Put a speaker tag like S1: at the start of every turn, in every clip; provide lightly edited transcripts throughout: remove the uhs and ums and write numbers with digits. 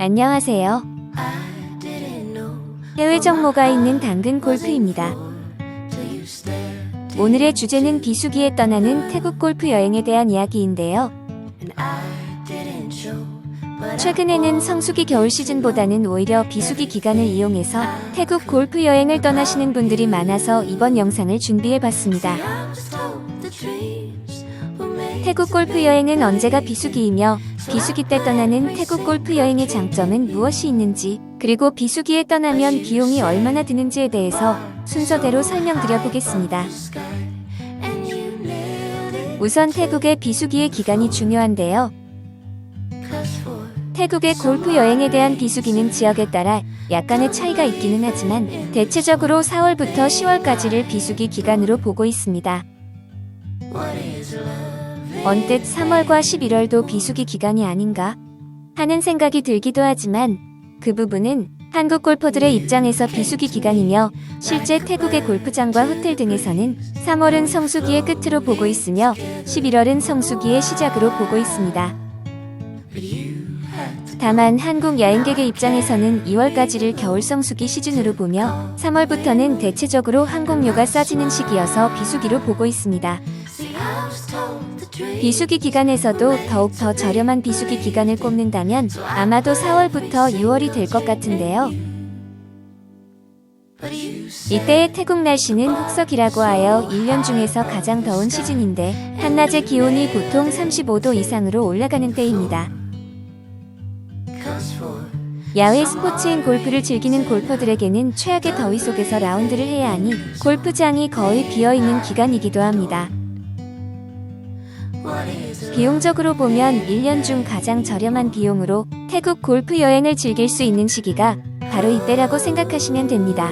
S1: 안녕하세요. 해외 정모가 있는 당근 골프입니다. 오늘의 주제는 비수기에 떠나는 태국 골프 여행에 대한 이야기인데요. 최근에는 성수기 겨울 시즌보다는 오히려 비수기 기간을 이용해서 태국 골프 여행을 떠나시는 분들이 많아서 이번 영상을 준비해봤습니다. 태국 골프 여행은 언제가 비수기이며 비수기 때 떠나는 태국 골프 여행의 장점은 무엇이 있는지, 그리고 비수기에 떠나면 비용이 얼마나 드는지에 대해서 순서대로 설명드려 보겠습니다. 우선 태국의 비수기의 기간이 중요한데요. 태국의 골프 여행에 대한 비수기는 지역에 따라 약간의 차이가 있기는 하지만 대체적으로 4월부터 10월까지를 비수기 기간으로 보고 있습니다. 언뜻 3월과 11월도 비수기 기간이 아닌가 하는 생각이 들기도 하지만 그 부분은 한국 골퍼들의 입장에서 비수기 기간이며 실제 태국의 골프장과 호텔 등에서는 3월은 성수기의 끝으로 보고 있으며 11월은 성수기의 시작으로 보고 있습니다. 다만 한국 여행객의 입장에서는 2월까지를 겨울 성수기 시즌으로 보며 3월부터는 대체적으로 항공료가 싸지는 시기여서 비수기로 보고 있습니다. 비수기 기간에서도 더욱 더 저렴한 비수기 기간을 꼽는다면 아마도 4월부터 6월이 될 것 같은데요. 이때의 태국 날씨는 흑석이라고 하여 1년 중에서 가장 더운 시즌인데 한낮의 기온이 보통 35도 이상으로 올라가는 때입니다. 야외 스포츠인 골프를 즐기는 골퍼들에게는 최악의 더위 속에서 라운드를 해야 하니 골프장이 거의 비어있는 기간이기도 합니다. 비용적으로 보면 1년 중 가장 저렴한 비용으로 태국 골프 여행을 즐길 수 있는 시기가 바로 이때라고 생각하시면 됩니다.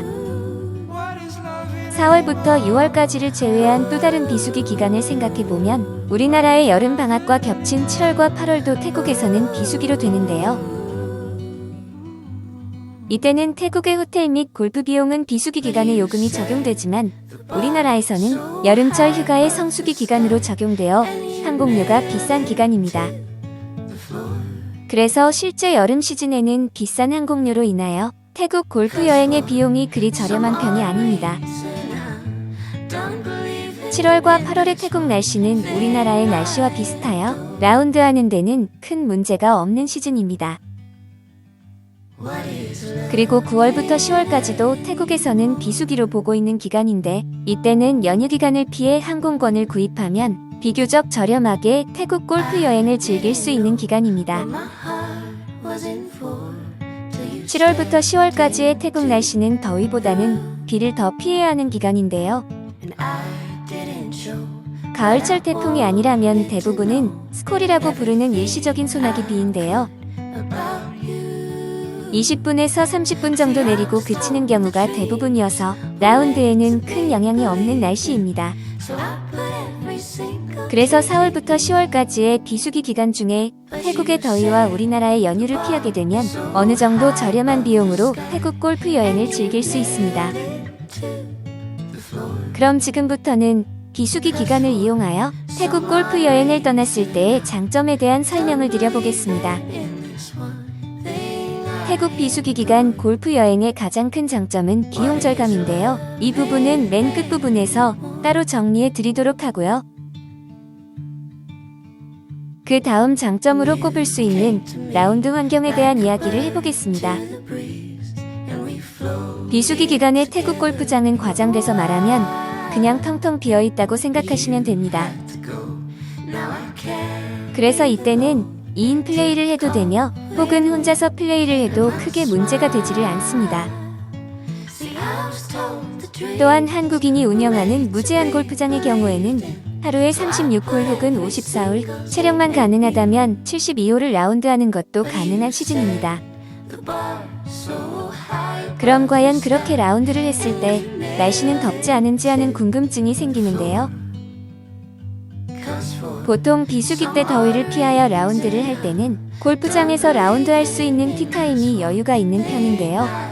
S1: 4월부터 6월까지를 제외한 또 다른 비수기 기간을 생각해보면 우리나라의 여름 방학과 겹친 7월과 8월도 태국에서는 비수기로 되는데요. 이때는 태국의 호텔 및 골프 비용은 비수기 기간에 요금이 적용되지만 우리나라에서는 여름철 휴가의 성수기 기간으로 적용되어 항공료가 비싼 기간입니다. 그래서 실제 여름 시즌에는 비싼 항공료로 인하여 태국 골프 여행의 비용이 그리 저렴한 편이 아닙니다. 7월과 8월의 태국 날씨는 우리나라의 날씨와 비슷하여 라운드하는 데는 큰 문제가 없는 시즌입니다. 그리고 9월부터 10월까지도 태국에서는 비수기로 보고 있는 기간인데 이때는 연휴 기간을 피해 항공권을 구입하면 비교적 저렴하게 태국 골프 여행을 즐길 수 있는 기간입니다. 7월부터 10월까지의 태국 날씨는 더위보다는 비를 더 피해야 하는 기간인데요. 가을철 태풍이 아니라면 대부분은 스콜이라고 부르는 일시적인 소나기 비인데요. 20분에서 30분 정도 내리고 그치는 경우가 대부분이어서 라운드에는 큰 영향이 없는 날씨입니다. 그래서 4월부터 10월까지의 비수기 기간 중에 태국의 더위와 우리나라의 연휴를 피하게 되면 어느 정도 저렴한 비용으로 태국 골프 여행을 즐길 수 있습니다. 그럼 지금부터는 비수기 기간을 이용하여 태국 골프 여행을 떠났을 때의 장점에 대한 설명을 드려보겠습니다. 태국 비수기 기간 골프 여행의 가장 큰 장점은 비용 절감인데요. 이 부분은 맨 끝부분에서 따로 정리해 드리도록 하고요. 그 다음 장점으로 꼽을 수 있는 라운드 환경에 대한 이야기를 해보겠습니다. 비수기 기간의 태국 골프장은 과장돼서 말하면 그냥 텅텅 비어있다고 생각하시면 됩니다. 그래서 이때는 2인 플레이를 해도 되며 혹은 혼자서 플레이를 해도 크게 문제가 되지를 않습니다. 또한 한국인이 운영하는 무제한 골프장의 경우에는 하루에 36홀 혹은 54홀, 체력만 가능하다면 72홀을 라운드하는 것도 가능한 시즌입니다. 그럼 과연 그렇게 라운드를 했을 때 날씨는 덥지 않은지 하는 궁금증이 생기는데요. 보통 비수기 때 더위를 피하여 라운드를 할 때는 골프장에서 라운드할 수 있는 티타임이 여유가 있는 편인데요.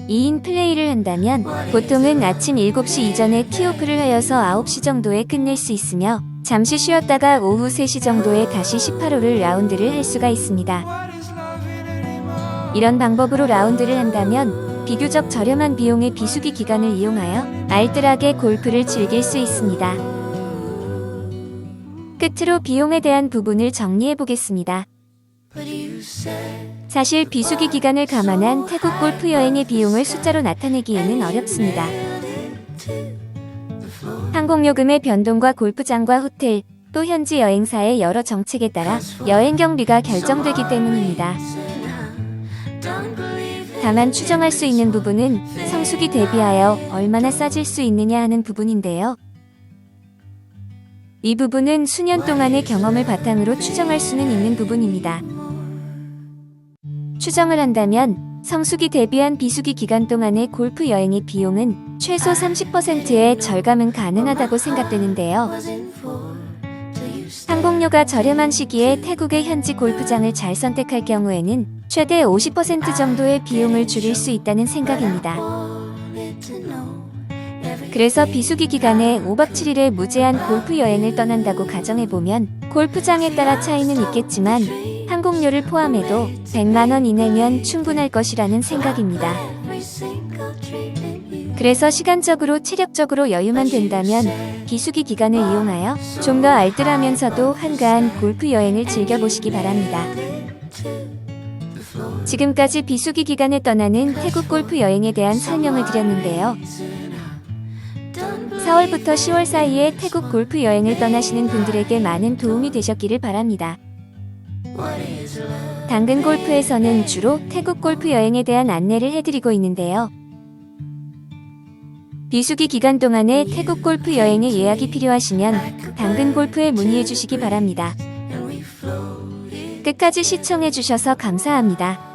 S1: 2인 플레이를 한다면 보통은 아침 7시 이전에 티오프를 하여서 9시 정도에 끝낼 수 있으며 잠시 쉬었다가 오후 3시 정도에 다시 18홀을 라운드를 할 수가 있습니다. 이런 방법으로 라운드를 한다면 비교적 저렴한 비용의 비수기 기간을 이용하여 알뜰하게 골프를 즐길 수 있습니다. 끝으로 비용에 대한 부분을 정리해 보겠습니다. 사실 비수기 기간을 감안한 태국 골프 여행의 비용을 숫자로 나타내기에는 어렵습니다. 항공요금의 변동과 골프장과 호텔, 또 현지 여행사의 여러 정책에 따라 여행 경비가 결정되기 때문입니다. 다만 추정할 수 있는 부분은 성수기 대비하여 얼마나 싸질 수 있느냐 하는 부분인데요. 이 부분은 수년 동안의 경험을 바탕으로 추정할 수는 있는 부분입니다. 추정을 한다면 성수기 대비한 비수기 기간 동안의 골프 여행의 비용은 최소 30%의 절감은 가능하다고 생각되는데요. 항공료가 저렴한 시기에 태국의 현지 골프장을 잘 선택할 경우에는 최대 50% 정도의 비용을 줄일 수 있다는 생각입니다. 그래서 비수기 기간에 5박 7일의 무제한 골프 여행을 떠난다고 가정해보면 골프장에 따라 차이는 있겠지만 항공료를 포함해도 100만원 이내면 충분할 것이라는 생각입니다. 그래서 시간적으로 체력적으로 여유만 된다면 비수기 기간을 이용하여 좀 더 알뜰하면서도 한가한 골프 여행을 즐겨보시기 바랍니다. 지금까지 비수기 기간에 떠나는 태국 골프 여행에 대한 설명을 드렸는데요. 4월부터 10월 사이에 태국 골프 여행을 떠나시는 분들에게 많은 도움이 되셨기를 바랍니다. 당근 골프에서는 주로 태국 골프 여행에 대한 안내를 해드리고 있는데요. 비수기 기간 동안에 태국 골프 여행의 예약이 필요하시면 당근 골프에 문의해 주시기 바랍니다. 끝까지 시청해 주셔서 감사합니다.